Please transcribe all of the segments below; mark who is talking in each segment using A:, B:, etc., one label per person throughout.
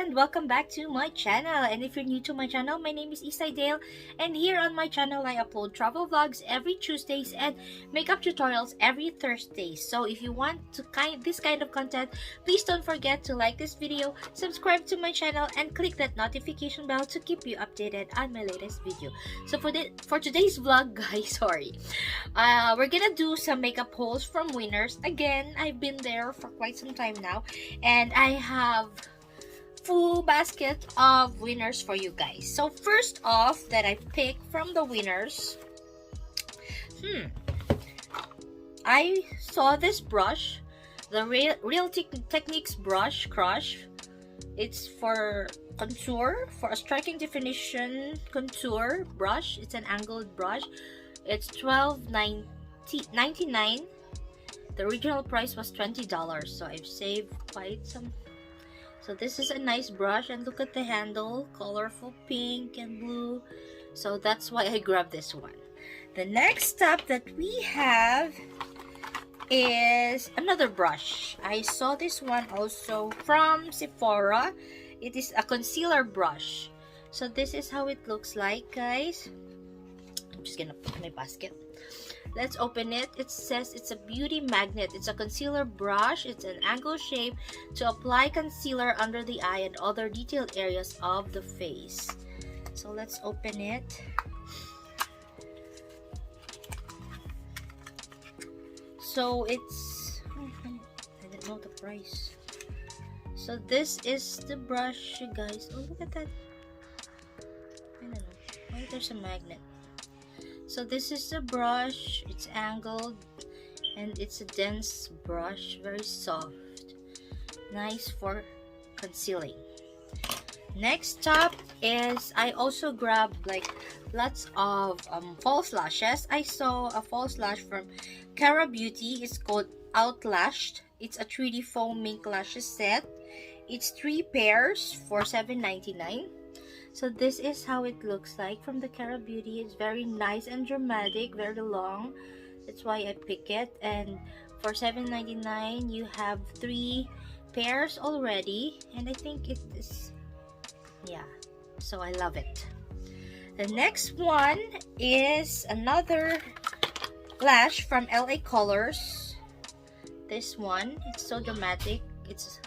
A: and welcome back to my channel. And if you're new to my channel, my name is Ysay, and here on my channel I upload travel vlogs every Tuesdays and makeup tutorials every Thursdays. So if you want to this kind of content, please don't forget to like this video, subscribe to my channel, and click that notification bell to keep you updated on my latest video. So for today's vlog, guys, we're gonna do some makeup hauls from Winners. Again, I've been there for quite some time now, and I have full basket of Winners for you guys. So first off, that I picked from the Winners, I saw this brush, the Real Techniques brush Crush. It's for contour, for a striking definition contour brush. It's an angled brush. It's $12.99. The original price was $20, so I've saved quite some. So this is a nice brush, and look at the handle, colorful pink and blue. So that's why I grabbed this one. The next step that we have is another brush. I saw this one also from Sephora. It is a concealer brush. So this is how it looks like, guys. I'm just gonna put my basket. Let's open it. It says it's a beauty magnet. It's a concealer brush. It's an angle shape to apply concealer under the eye and other detailed areas of the face. So let's open it. So it's, I didn't know the price. So this is the brush, you guys. Oh, look at that. I don't know why there's a magnet. So this is the brush. It's angled and it's a dense brush, very soft, nice for concealing. Next up is, I also grabbed like lots of false lashes. I saw a false lash from Cara Beauty. It's called Outlashed. It's a 3D foam mink lashes set. It's 3 pairs for $7.99. So this is how it looks like from the Cara Beauty. It's very nice and dramatic, very long. That's why I pick it. And for $7.99, you have 3 pairs already. And I think it is, yeah, so I love it. The next one is another lash from LA Colors. This one, it's so dramatic. It's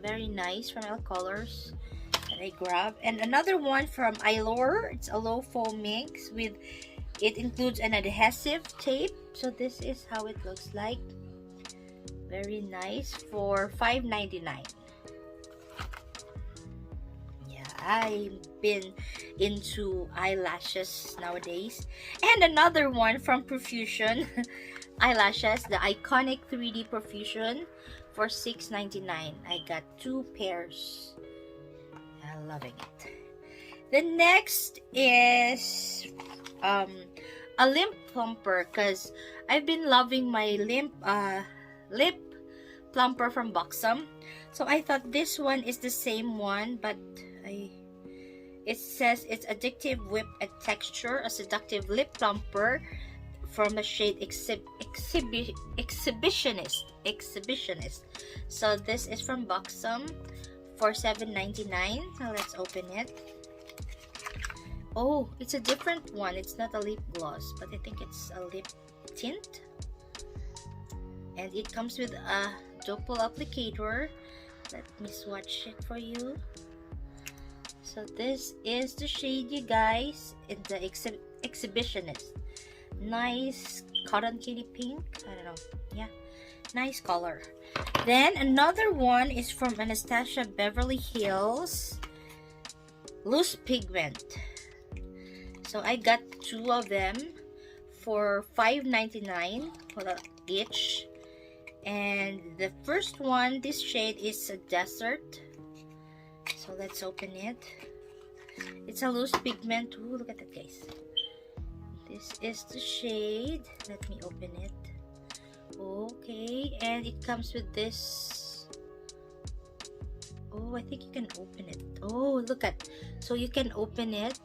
A: very nice from LA Colors that I grabbed. And another one from Eyelure. It's a low foam mix with, it includes an adhesive tape. So this is how it looks like. Very nice for $5.99. Yeah, I've been into eyelashes nowadays. And another one from Profusion eyelashes, the iconic 3D Profusion, for $6.99. I got 2 pairs. I'm loving it. The next is a lip plumper, because I've been loving my lip plumper from Buxom. So I thought this one is the same one, but it says it's addictive whip and texture, a seductive lip plumper from the shade Exhibitionist. So this is from Buxom for $7.99. Now let's open it. Oh, it's a different one. It's not a lip gloss, but I think it's a lip tint. And it comes with a double applicator. Let me swatch it for you. So this is the shade, you guys. It's the Exhibitionist. Nice cotton candy pink. I don't know. Yeah, nice color. Then another one is from Anastasia Beverly Hills Loose Pigment. So I got 2 of them for $5.99 each. And the first one, this shade is a Desert. So let's open it. It's a loose pigment. Ooh, look at that, guys. This is the shade. Let me open it. Okay, and it comes with this. Oh, I think you can open it. Oh, look at. So you can open it,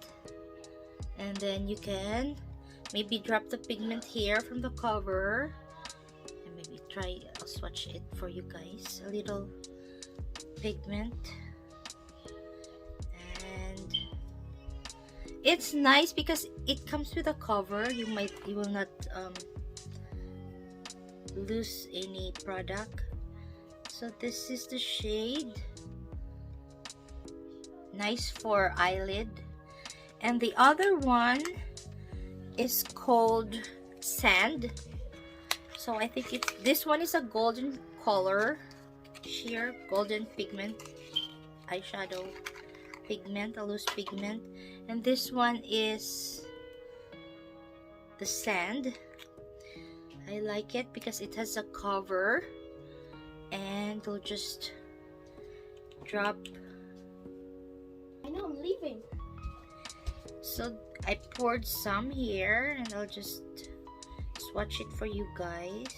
A: and then you can maybe drop the pigment here from the cover, and maybe I'll swatch it for you guys. A little pigment, and it's nice because it comes with a cover. You will not lose any product. So this is the shade, nice for eyelid. And the other one is called Sand. So I think this one is a golden color, sheer golden pigment, eyeshadow pigment, a loose pigment. And this one is the Sand. I like it because it has a cover, and it'll just drop. I know, I'm leaving. So I poured some here, and I'll just swatch it for you guys.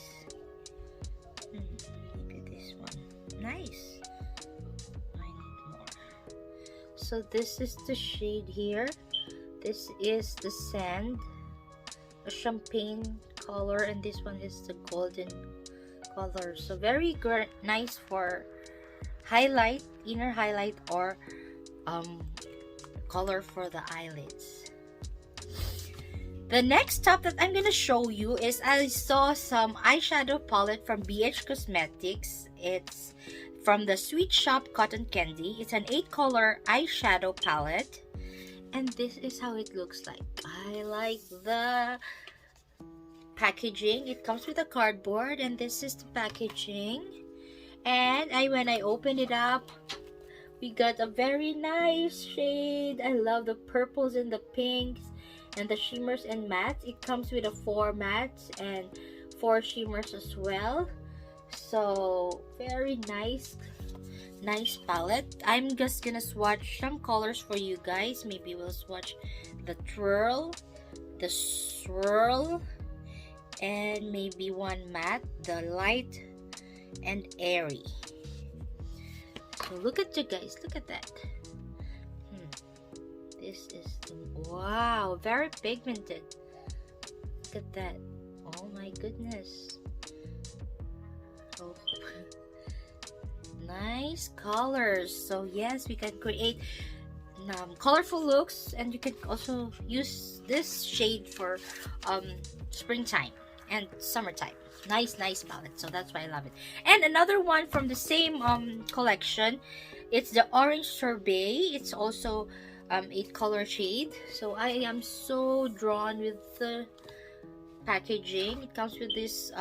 A: Maybe this one. Nice. I need more. So this is the shade here. This is the Sand, a champagne color, and this one is the golden color. So very nice for highlight, inner highlight, or color for the eyelids. The next top that I'm gonna show you is, I saw some eyeshadow palette from BH Cosmetics. It's from the Sweet Shop Cotton Candy. It's an 8-color eyeshadow palette, and this is how it looks like. I like the packaging. It comes with a cardboard, and this is the packaging. And when I opened it up, we got a very nice shade. I love the purples and the pinks and the shimmers and mattes. It comes with 4 mattes and 4 shimmers as well. So very nice palette. I'm just gonna swatch some colors for you guys. Maybe we'll swatch the twirl, the swirl, and maybe one matte, the light and airy. So look at you guys, look at that. This is wow, very pigmented. Look at that. Oh my goodness. Oh. Nice colors. So yes, we can create colorful looks, and you can also use this shade for springtime and summertime. Nice palette. So that's why I love it. And another one from the same collection, it's the Orange Sorbet. It's also 8-color shade. So I am so drawn with the packaging. It comes with this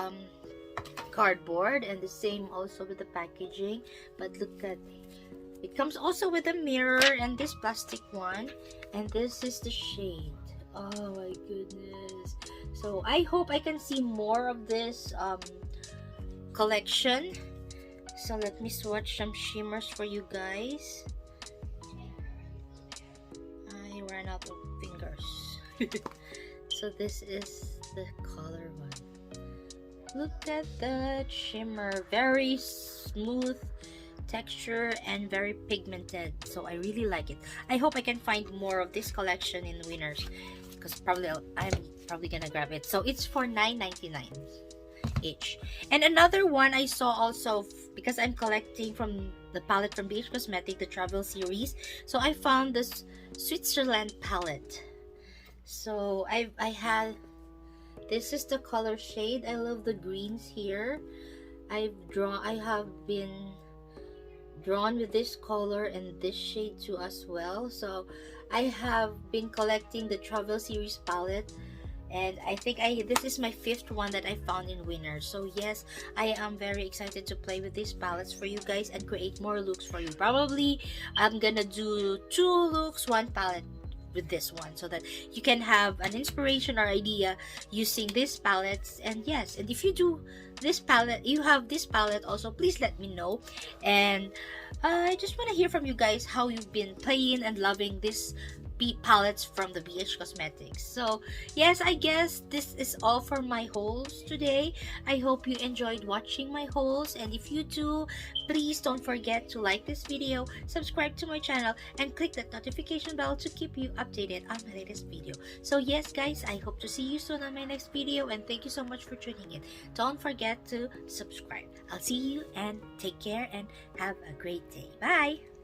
A: cardboard, and the same also with the packaging. But look at it, comes also with a mirror and this plastic one, and this is the shade. Oh my goodness. So I hope I can see more of this collection. So let me swatch some shimmers for you guys. I ran out of fingers. So this is the color one. Look at that shimmer. Very smooth texture and very pigmented. So I really like it. I hope I can find more of this collection in Winners, because I'm probably gonna grab it. So it's for $9.99 each. And another one I saw also, because I'm collecting from the palette from BH Cosmetics, the travel series. So I found this Switzerland palette. So I had, this is the color shade. I love the greens here. I have been drawn with this color and this shade too as well. So I have been collecting the travel series palette, and I think this is my 5th one that I found in Winners. So yes, I am very excited to play with these palettes for you guys and create more looks for you. Probably I'm gonna do 2 looks, 1 palette with this one, so that you can have an inspiration or idea using these palettes. And yes, and if you do this palette, you have this palette also, please let me know. And I just want to hear from you guys how you've been playing and loving this palettes from the BH Cosmetics. So yes, I guess this is all for my hauls today. I hope you enjoyed watching my hauls, and if you do, please don't forget to like this video, subscribe to my channel, and click that notification bell to keep you updated on my latest video. So yes guys, I hope to see you soon on my next video, and thank you so much for tuning in. Don't forget to subscribe. I'll see you, and take care, and have a great day. Bye!